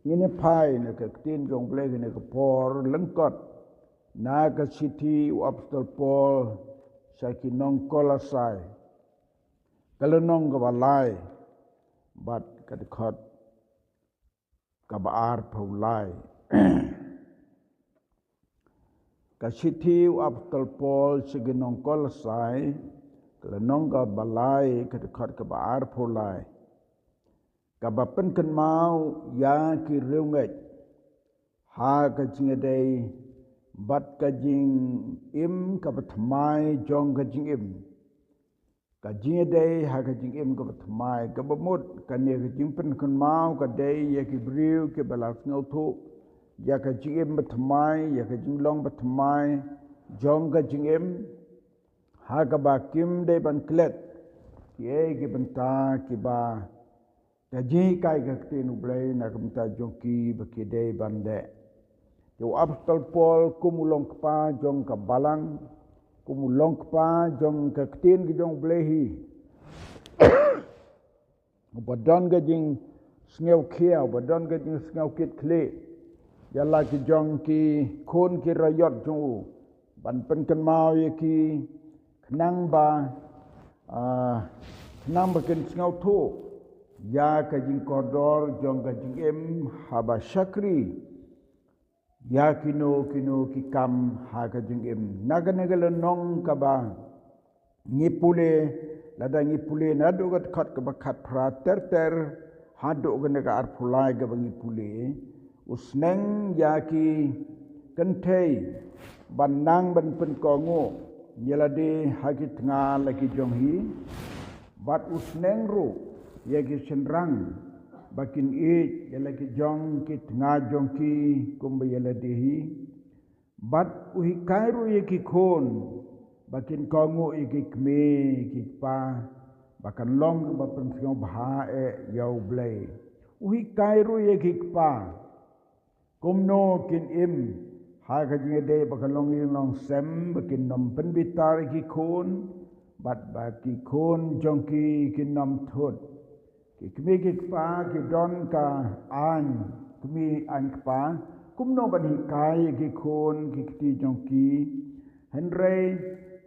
ngine pai ne ka tin jong ble ne ka por lengkot na ka city u apostol Paul saki nong kolasai kalau nong ka balai bat ka dekat ka baar paulai ka city u apostol Paul saki nong kolasai kalau nong ka balai ka dekat ka baar paulai kabapen kan mau ya ki reunget ha ka jingedei bat ka jing im ka batmai jong ka jing im ka jingedei ha ka jing im ka batmai ka bamut ka ne ka jing pen kan mau ka dei ya ki briu ke balas ngau thu ya ka jing im batmai ya ka jing long batmai jong ka jing im ha ka ba kim dei ban klet ki benta ki ba Kaji kai kakti nublai na kumta jongki bakidei bande. Yo apostol Paul kumulong kpa jong ka balang, kumulong kpa jong kaktin ki jong blehi. Ubadon ka jing sngew kia, ubadon ka jing sngew kit kli. Yala ki jong ki kun ki rayot jong ban pen kan mau ye ki kenang ba kin sngew tu. Ya kajing kodor jong kajing em haba syakri ya kino ki kam ha kajing em naga nong kaba ngipule lada ngipule nado kat khat kaba khat pra ter hado gane ka arpulai kaba ngipule usneng ya ki kentei banang ban pen kongo yelade hagi tengah lagi jong hi bat usneng ru ya ki senrang bakin ya lagi jong ki tengah jong ki kumba ya ladihi bat uhi kairu ya ki kon bakin kongo ya ki kme ki pa bakan long ba pensong baha yau blai uhi kairu ya ki pa kumno kin im ha ka jingede bakan long sem bakin nom penbitar ki kon bat baki kon jong ki nom thot kami kikpa ki don ka an kami an kpa kumno ban hikai ki kon ki kti jongki henry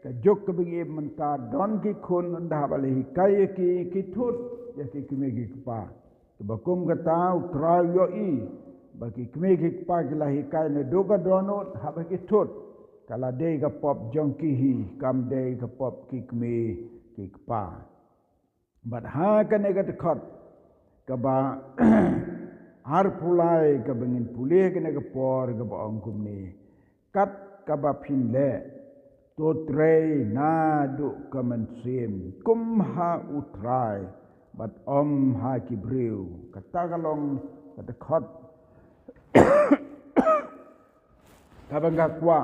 ka jok ka bigi menta don ki kon nda bale hikai ki thut ya ki kami kikpa to bakum kata utra yo I bagi kami kikpa ki la hikai ne doga donot ha bagi thut kala de ka pop jongki hi kam de ka pop ki kami kikpa but ha kane ka dekat kaba har pulai ka bengin pulih kene ka por ka ba angkum ni kat kaba pinle to trei na du ka mensim kum ha utrai but ha kibriu kata kalong ka dekat ka bangga kwa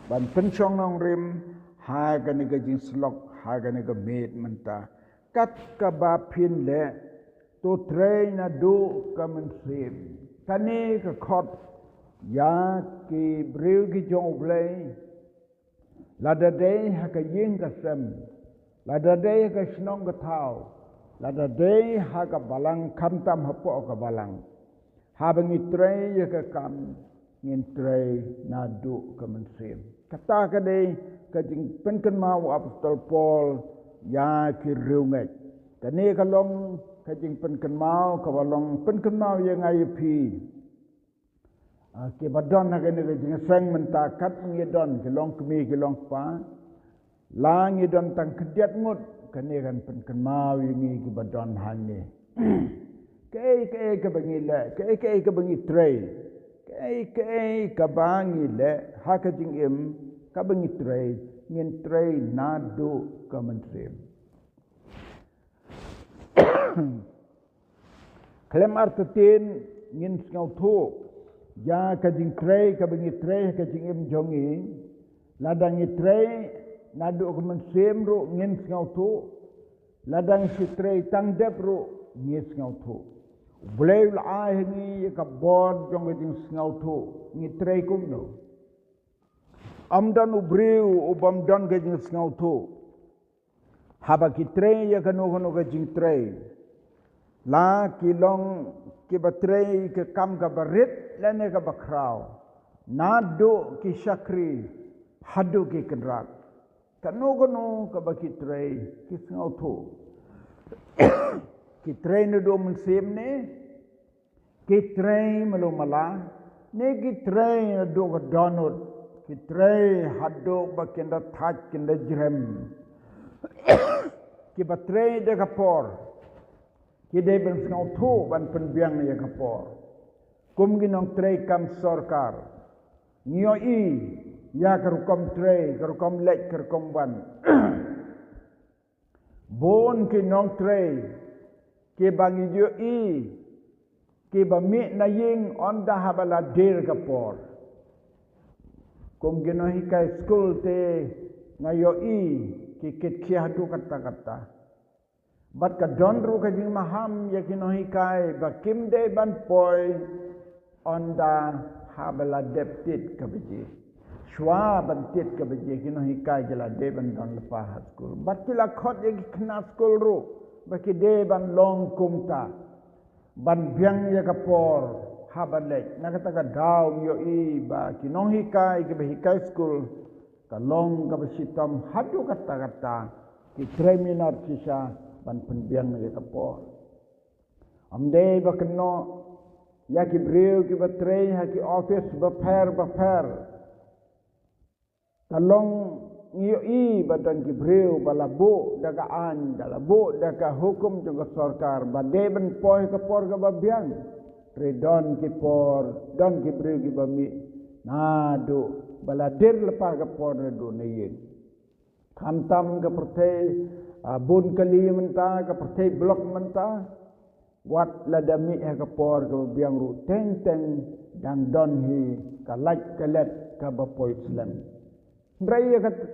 ban penchong nong rim ha kane ka jing slok ha kane ka met menta kat ka ba pin le to train na do ka mensim kane ka khot ya ki breu ki jong blai la da de ha ka yin ka sem la da de ka snong ka thau la da de ha ka balang kham tam ha po ka balang ha bangi trei ya ka kam ngin trei na do ka mensim kata ka de ka jing pen kan mau apostol Paul ya ki reunget kane kalong kajing pen kan mau kawalong pen kan mau yang ai pi ke badon ha kane kajing sang menta kat ngidon ke long kemi ke long pa lang ngidon tang kediat ngut kane kan pen kan mau yang ke badon hane ke bangi le ke bangi trei ke bangi le ha kajing im ka bangi trei ngin trei na do ka mensim klem artetin ngin ngau thu ya ka jing trei ka bangi trei ka jing im jongi ladang i trei na do ka mensim ru ngin ngau thu ladang si trei tang dep ru ngin ngau thu blei la ai ni ka bod jong jing ngau thu ngi trei kum no amdan ubriu ubam dan ka jing ngau thu haba ki trei ya kanu ka jing trei la ki long ki batrei ke kam ka barit lene ka bakrau nado ki syakri hadu ki kendrat kanu ka bakitrei ki sngau thu ki trei no do mensim ne ki trei melu mala ne ki trei do ka donut ki trei hadu bakinda thaj kinda jrem ki batrei de kapor ki de ben sngau thu ban penbiang ya kapor kum ginong trei kam sarkar nio i ya karukom trei karukom lek karukom ban bon ki nong trei ki bangi jo i ki bami na ying on da habala dir kapor kum gino hikai school te ngayo i ki kit kia du kata bat ka don ru ka jing maham ya kino hikai ba kim de ban poi on da habala deptit ka beji shwa ban tit ka beji kino hikai jala de ban don lepa school bat kila khot ya kena school ru ba ki de ban long kumta ban biang ya kapor habalek nakata ka daw yo i ba kino hikai ki ba hikai school kalong ka besitam hadu kata ki treminar kisah ban penbiang ya kapor amde ba keno ya ki breu ki batrei ha ki office ba per kalong ngiyo i badan ki breu balabu daga an dalabu daga hukum juga sarkar ba deben poi kapor ka babiang redon ki por don ki breu ki bami nado baladir lepas kapor do neyin khantam ka pertei bun kali menta ka pertei blok menta wat ladami kapor ka biang ru teng dan don hi ka laj ka let ka bapoi islam brai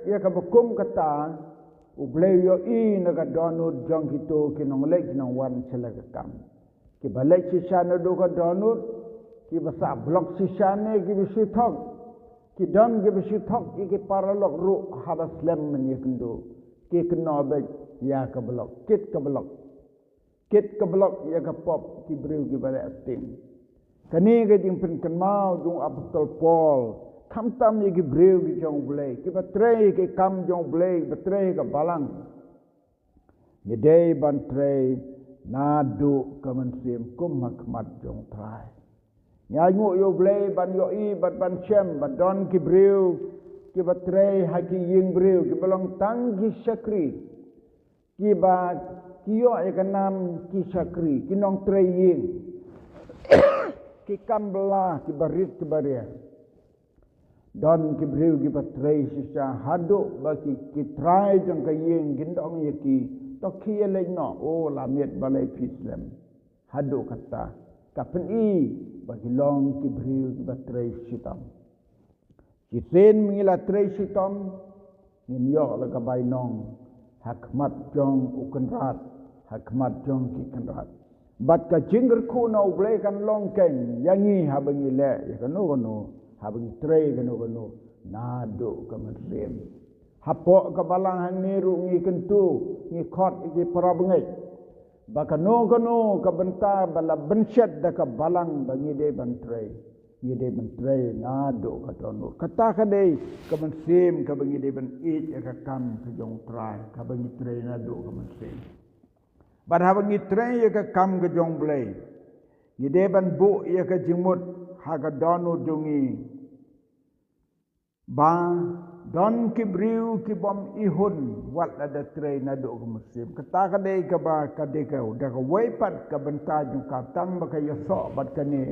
ya ka bakum kata ublei yo i na ka donut jong kito kinong lek kinong wan selaga kam ki balek sisana do ka donut ki basa blok sisane ki bisitok ki don ki bisitok ki paralok ru habas lem menyekendo ki kena bek ya ka blok kit ka blok ya ka pop ki breu ki balek tim kani ke jing pen kenmau jong apostol Paul kam tam ye ki breu ki jong blei ki batrei ki kam jong blei batrei ka balang ye dei ban trei nadu kamansim kum hakmat jong trai nya ngu yo blei ban yo i ban chem ban don ki breu ki batrei haki ying breu ki balong tang ki sakri ki ba ki yo e kanam ki sakri ki nong trei ying ki kambla ki barit ki baria don ki breu ki batrei sisa hadu baki ki trai jong ka ying gindong ye ki to ki le no o la met balai pislam hadu kata kapen i bagi long ki breu ki batrei sitam ki sen mengila trei sitam ngin yo la ka bai nong hakmat jong ukenrat hakmat jong ki kenrat bat ka jingger ku na ublei kan long ken yangi habangi le ya kanu habangi trei kanu nado ka masem hapo ka balang hang niru ngi kentu ngi khot iki parabengai bakano ka benta bala benset da ka balang bangi de bantrei ngi de bantrei nado ka tonur kata ka de ka masem ka bangi de ban it ka kam ka jong trai ka bangi trei nado ka masem bad habangi trei ka kam ka jong blei ngi de ban bu ya ka jingmut ha ka donu jungi ba don ki briu ki bom ihun wat ada trei nado ka musim kata ka de ka ba ka de ka da ka weipat ka benta jung ka tang ba ka yaso bat ka ne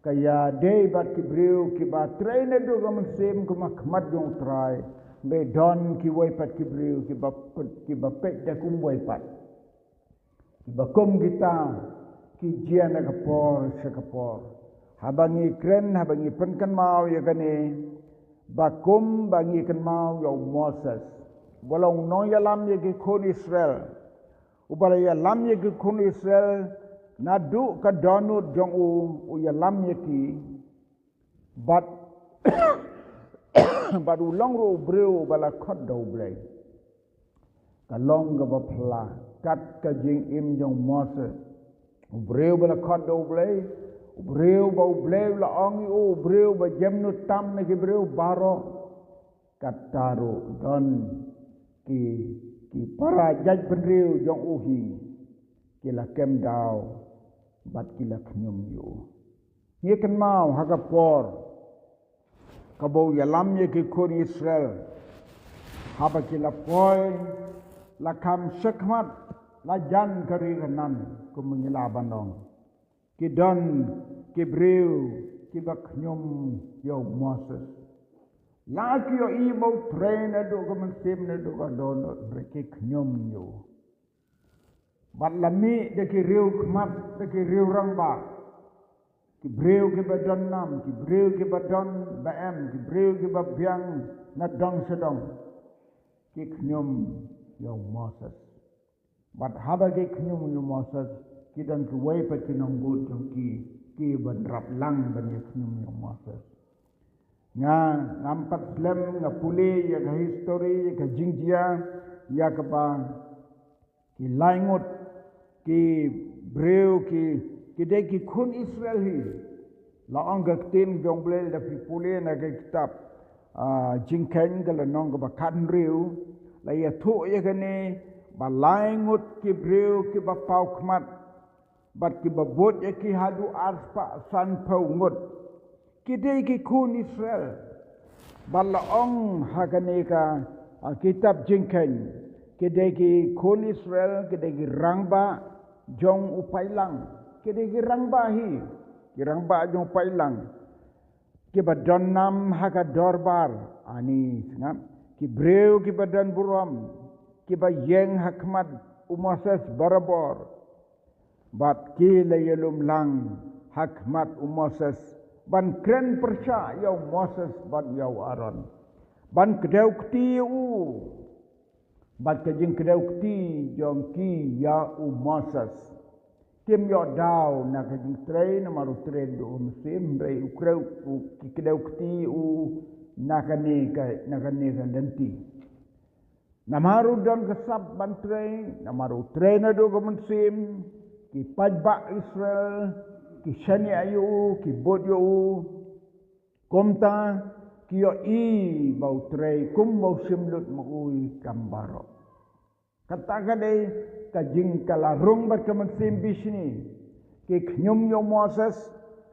kaya de bat ki briu ki ba trei nado ka musim ka makmat jung trai be don ki weipat ki briu ki ba pet da kum weipat ki ba kum kita ki jian ka por se ka por habangi kren habangi penkan mau ya ka ne bakum bangi kan mau yo Moses bolong no ya lam ye ki kon Israel ubala ya lam ye ki kon Israel nadu ka donut jong u ya lam ye ki bat bat ulong ro breu bala khot do blai ka long ga ba phla kat ka jing im jong Moses Ubreu bala khot do blei, ubreu ba ubleu la ongi ubreu ba jemnu tam ne ki breu baro kataru don ki para jaj penriu jong uhi ki la kem dau bat ki la khnyum yu. Ye kan mau hagapor kabau yalam ye ki khon Israel haba ki la poi la kam sekmat la jan kari kanan ku mengila banong ki don ki breu ki baknyum yo Moses la ki yo i mau train ado ko mensim ne do ka don ki knyum yo bat lami de ki riu khmat de ki riu rangba ki breu ki badon nam ki breu ki badon baem ki breu ki babyang na dong sedong ki knyum yo Moses. But haba ke knyum yo Moses ki dan ki wei pa kinong but jong ki ban rap lang ban ye knyum yo Moses. Nga nampat slem nga puli ya ka history ya ka jingjia ya ka ba ki laingot ki breu ki de ki khun Israel hi la angga tin jong ble da pi puli na ka kitab jingken ka la nong ka ba kan riu la ya thu ya ka ni ba laingut ki breu ki ba pau khmat bat ki ba bot ya ki hadu arspa san pau ngut ki de ki khun Israel ba la ong ha ka ni ka kitab jingken ki de ki khun Israel ki de ki rangba jong upailang ki de ki rangba hi ki rangba jong upailang ki ba don nam ha ka dorbar ani ngam ki breu ki ba dan buram ki ba yeng hakmat Moses barabor bat ki le yelum lang hakmat Moses ban kren persya yo Moses ban yo Aaron ban kedau kti bat kejing kedau kti jong ki ya Moses tim yo dau na kejing train maru train do musim rei ukreu ki kedau kti nakane ka lenti namaru don kesab bantrei namaru trainer do kemensim ki pajba Israel ki shani ayu ki bodyo komta ki yo i bau trei kum bau simlut mui kambaro kata kade ka jing kala rung ba kemensim bisni ki knyum yo Moses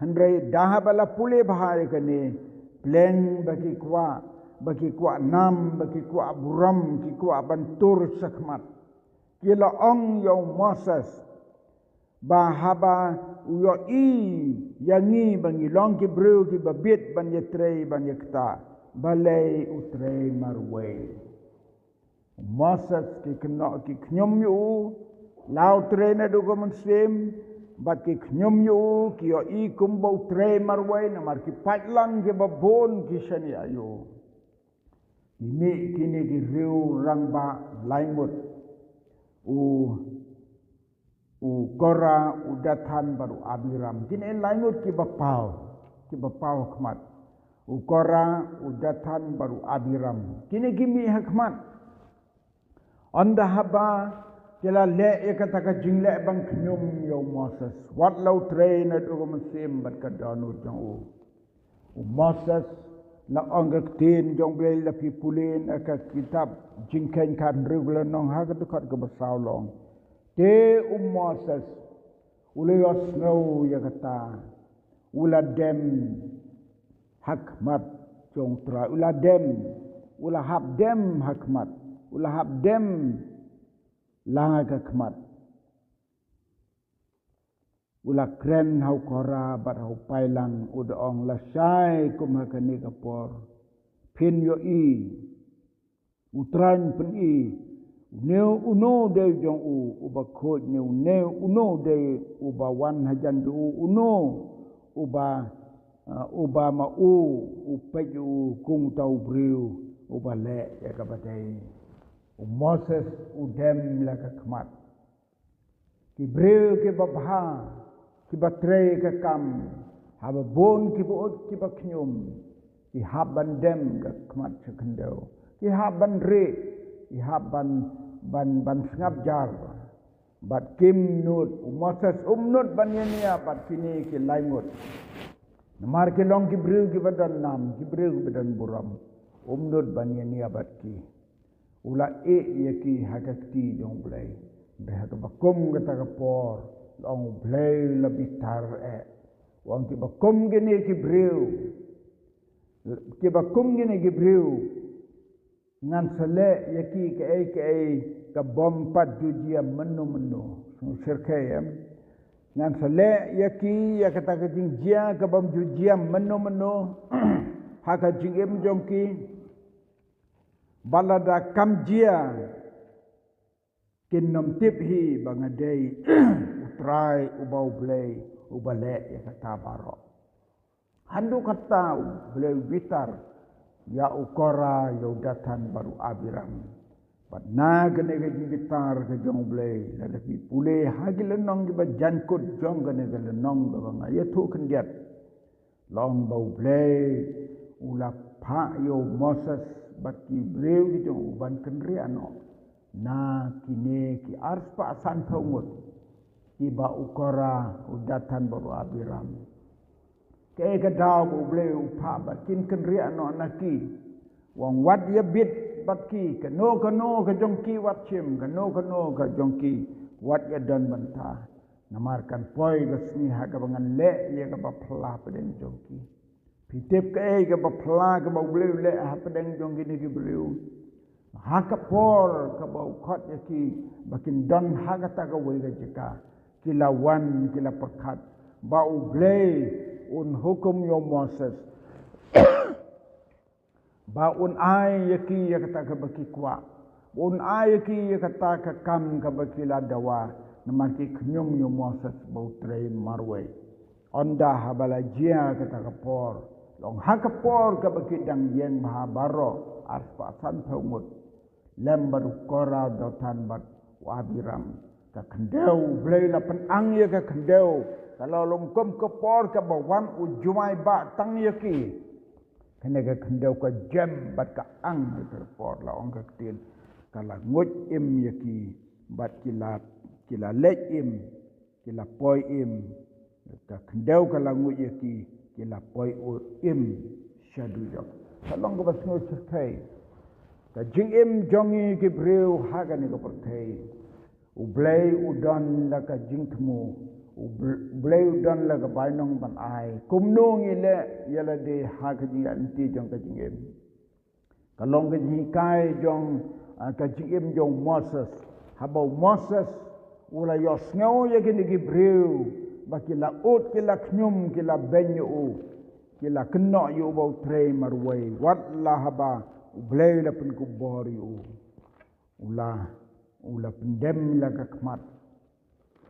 handrei dahabala pule bahai kane plan bagi kwa nam bagi kwa buram ki kwa bantur sakmat kila ong yo Moses bahaba yo i yangi bangi long ki bru ki babit ban yetrei ban yekta balai utrei marwe Moses ki kno ki knyum yu lau trainer do komensem bat ki knyum yu ki yo i kumbo trei marwe na mar ki patlang ki babon ki shani ayo ini kini di riu rangba laingut u kora u datan baru abiram kini laingut ki bapau khmat u kora u datan baru abiram kini kimi hikmat anda haba jela le ekataka jingle bang knyum yo Moses wat lau train adu mesim bat kadanu jang u Moses la anggak tin jong blei la pi pulin aka kitab jingken kan regular nong ha ka dekat ke besau long te Moses ulayos snow ya kata ula dem hakmat jong tra ula dem ula hab dem hakmat ula hab dem langa hakmat ula kren hau kora bat hau pailang uda ong la sai kum hakani kapor pin yo i utran pen i neu uno de jong uba khoj neu uno de uba wan hajan du uno uba ma upeju kung tau briu uba le ya kabatai Moses udem la kakmat ki briu ki babha ki batrei ke kam haba bon ki boot ki baknyum ki haban dem ke kmat sekendau ki haban re ki haban ban sngap jar bat kim nut Moses nut banyania bat kini ki laingut namar ki long ki breu ki badan nam ki breu ki badan buram nut banyania bat ki ula yaki hakakti jong blai dah ka bakum kata ka por long blai lebih tar wang ki bakum gini ki breu ki bakum gini ki breu ngan sele yaki ke ka bom pat jujia menu sirkayam ngan sele yaki ya kata ka jingjia ka bom jujia menu haka jingem jongki balada kamjia kinom tiphi bangadei utrai ubau blei ubale ya kata baro handu kata blei bitar ya ukora ya udatan baru abiram bat na gane ga bitar ke jong blei la fi pule hagi lenong gi ba jankut jong gane ga lenong ga banga ya tu kendiat long bau blei ula pa yo Moses baki breu ki jong uban kenriano na kine ki arspa san thongut ki ba ukora udatan baru abiram ke ga daw bu bleu pa bakin kenriano anaki wang wat ya bit batki kano ka jongki wat chim kano ka jongki wat ya dan banta namarkan poi gasni ha ka bangan le ya ka ba phla pedeng jongki pitep ka ba phla ka ba bleu le ha pedeng jongki ni ki bleu ha ka por ka ba khot ya ki bakin don ha ka ta ka wei ga jika kilawan kila perkat ba blei un hukum yo Moses ba un ai yaki ya kata ka baki kwa un ai yaki ya kata ka kam ka baki la dawa namaki knyum yo Moses bau trei marwai onda habala jia kata ka por long ha ka por ka baki dang yen maha baro arpa san thomut lembar kora dotan bat wabiram ka kendeu blei la penang ya ka kendeu kalau longkom ke por ka bawan ujumai ba tang yaki kena ka kendau ka jam bat ka ang terpor la ong ka tin kala ngut im yaki bat kila lek im kila poi im ka kendau kala ngut yaki kila poi im shadu jok salong ka basngo certai ka jing im jongi ki breu haga ni ka pertai ublai udan la ka jing temu bleu dan la ga bainong ban ai kumnong ile yala de hagji anti jong ka jingem kalong ga ji kai jong ka jingem jong Moses habau Moses ula yo sngo ye ki ni breu bakila ut kila knyum kila benyu kila kno yu bau tre marwai wat la haba bleu la pen ku bori ula pendem la ka kmat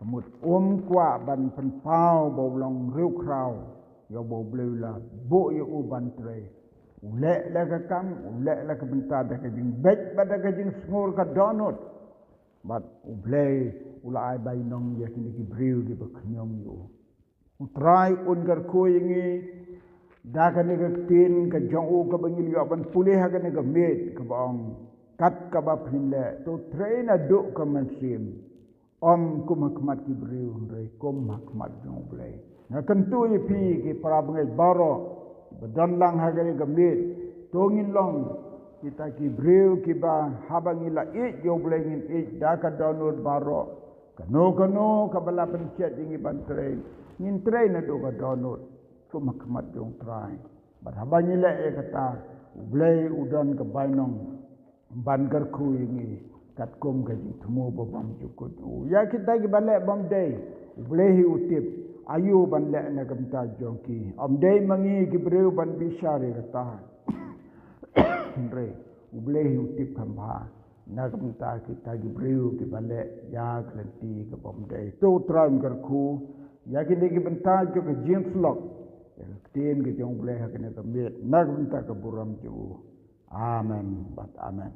Semut kwa ban penpau bau long riu krau yo bau bleu la bo yo ban tre ulek la ka kam ulek la ka bentar da ka jing bet ba da ka jing sngur ka donut bat ublei ula ai bai nong ya kini ki breu ki baknyong yo utrai ungar ko yingi da ka ni ka tin ka jong u ka bangil yo ban pulih ha ka ni ka met ka bang kat ka ba phinle to train a do ka mansim om kum hakmat ki breu rei kum hakmat jong blei na kentu ye pi ki para bangai baro badan lang hagari gamit tongin long kita ki breu ki ba habangila yo blei ngin da ka download baro kano ka bala pencet ingi ban train ngin train na do ka download kum hakmat jong trai bat habangila kata blei udan ka bainong ban garku ingi kat kom gaji temu babam cukut ya kita gi balek bam day blehi utip ayu ban lek na gamta jongki am day mangi gi breu ban bisare kata re blehi utip khamba na gamta kita gi breu gi balek ya klenti ke bam day to tram garku ya gi gi banta jo ke James Lock tin ge jong blehi ka ne ka met na gamta ka buram ju amen bat amen